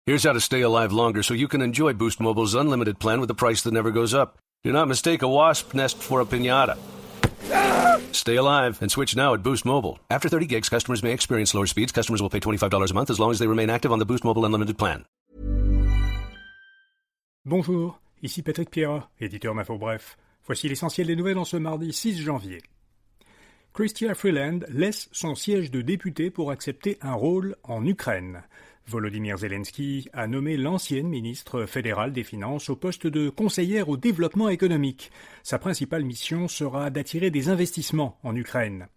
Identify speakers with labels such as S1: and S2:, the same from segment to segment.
S1: Here's how to stay alive longer so you can enjoy Boost Mobile's unlimited plan with a price that never goes up. Do not mistake a wasp nest for a piñata. Stay alive and switch now at Boost Mobile. After 30 gigs, customers may experience slower speeds. Customers will pay $25 a month as long as they remain active on the Boost Mobile Unlimited plan.
S2: Bonjour, ici Patrick Pierrat, éditeur d'Info Bref. Voici l'essentiel des nouvelles en ce mardi 6 janvier. Chrystia Freeland laisse son siège de député pour accepter un rôle en Ukraine. Volodymyr Zelensky a nommé l'ancienne ministre fédérale des Finances au poste de conseillère au développement économique. Sa principale mission sera d'attirer des investissements en Ukraine.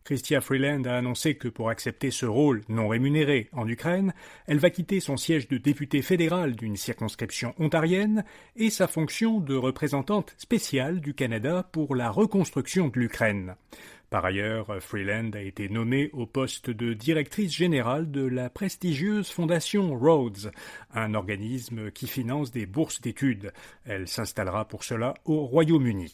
S2: Chrystia Freeland a annoncé que pour accepter ce rôle non rémunéré en Ukraine, elle va quitter son siège de députée fédérale d'une circonscription ontarienne et sa fonction de représentante spéciale du Canada pour la reconstruction de l'Ukraine. Par ailleurs, Freeland a été nommée au poste de directrice générale de la prestigieuse fondation Rhodes, un organisme qui finance des bourses d'études. Elle s'installera pour cela au Royaume-Uni.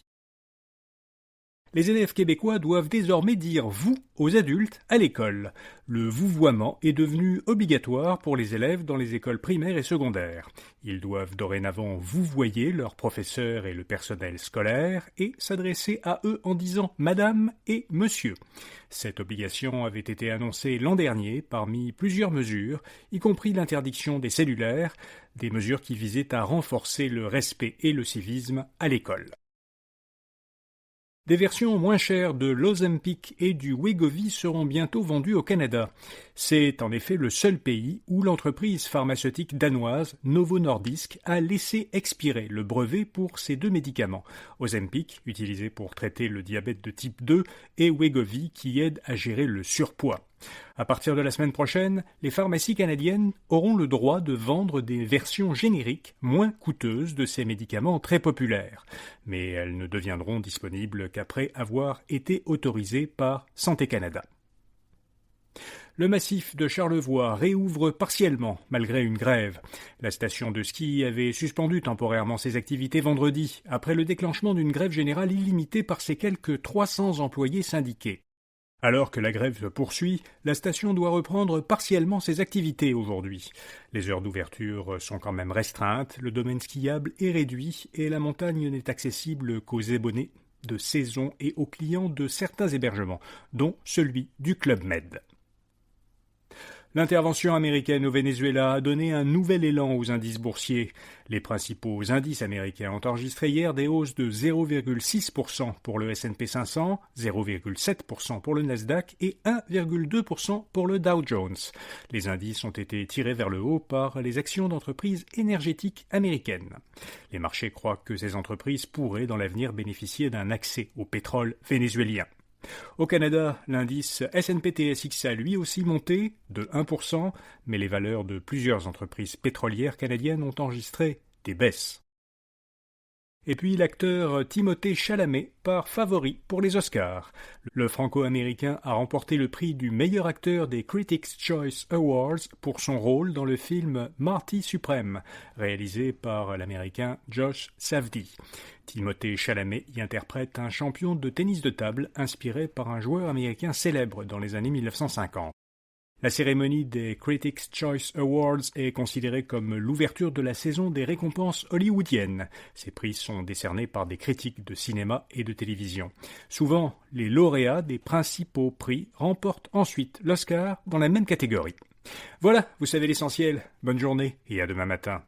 S2: Les élèves québécois doivent désormais dire « vous » aux adultes à l'école. Le vouvoiement est devenu obligatoire pour les élèves dans les écoles primaires et secondaires. Ils doivent dorénavant vouvoyer leurs professeurs et le personnel scolaire et s'adresser à eux en disant « madame » et « monsieur ». Cette obligation avait été annoncée l'an dernier parmi plusieurs mesures, y compris l'interdiction des cellulaires, des mesures qui visaient à renforcer le respect et le civisme à l'école. Des versions moins chères de l'Ozempic et du Wegovy seront bientôt vendues au Canada. C'est en effet le seul pays où l'entreprise pharmaceutique danoise Novo Nordisk a laissé expirer le brevet pour ces deux médicaments. Ozempic, utilisé pour traiter le diabète de type 2, et Wegovy, qui aide à gérer le surpoids. À partir de la semaine prochaine, les pharmacies canadiennes auront le droit de vendre des versions génériques moins coûteuses de ces médicaments très populaires. Mais elles ne deviendront disponibles qu'après avoir été autorisées par Santé Canada. Le massif de Charlevoix réouvre partiellement malgré une grève. La station de ski avait suspendu temporairement ses activités vendredi, après le déclenchement d'une grève générale illimitée par ses quelques 300 employés syndiqués. Alors que la grève se poursuit, la station doit reprendre partiellement ses activités aujourd'hui. Les heures d'ouverture sont quand même restreintes, le domaine skiable est réduit et la montagne n'est accessible qu'aux abonnés de saison et aux clients de certains hébergements, dont celui du Club Med. L'intervention américaine au Venezuela a donné un nouvel élan aux indices boursiers. Les principaux indices américains ont enregistré hier des hausses de 0,6% pour le S&P 500, 0,7% pour le Nasdaq et 1,2% pour le Dow Jones. Les indices ont été tirés vers le haut par les actions d'entreprises énergétiques américaines. Les marchés croient que ces entreprises pourraient dans l'avenir bénéficier d'un accès au pétrole vénézuélien. Au Canada, l'indice S&P TSX a lui aussi monté de 1%, mais les valeurs de plusieurs entreprises pétrolières canadiennes ont enregistré des baisses. Et puis l'acteur Timothée Chalamet part favori pour les Oscars. Le Franco-américain a remporté le prix du meilleur acteur des Critics' Choice Awards pour son rôle dans le film Marty Supreme, réalisé par l'américain Josh Safdie. Timothée Chalamet y interprète un champion de tennis de table inspiré par un joueur américain célèbre dans les années 1950. La cérémonie des Critics' Choice Awards est considérée comme l'ouverture de la saison des récompenses hollywoodiennes. Ces prix sont décernés par des critiques de cinéma et de télévision. Souvent, les lauréats des principaux prix remportent ensuite l'Oscar dans la même catégorie. Voilà, vous savez l'essentiel. Bonne journée et à demain matin.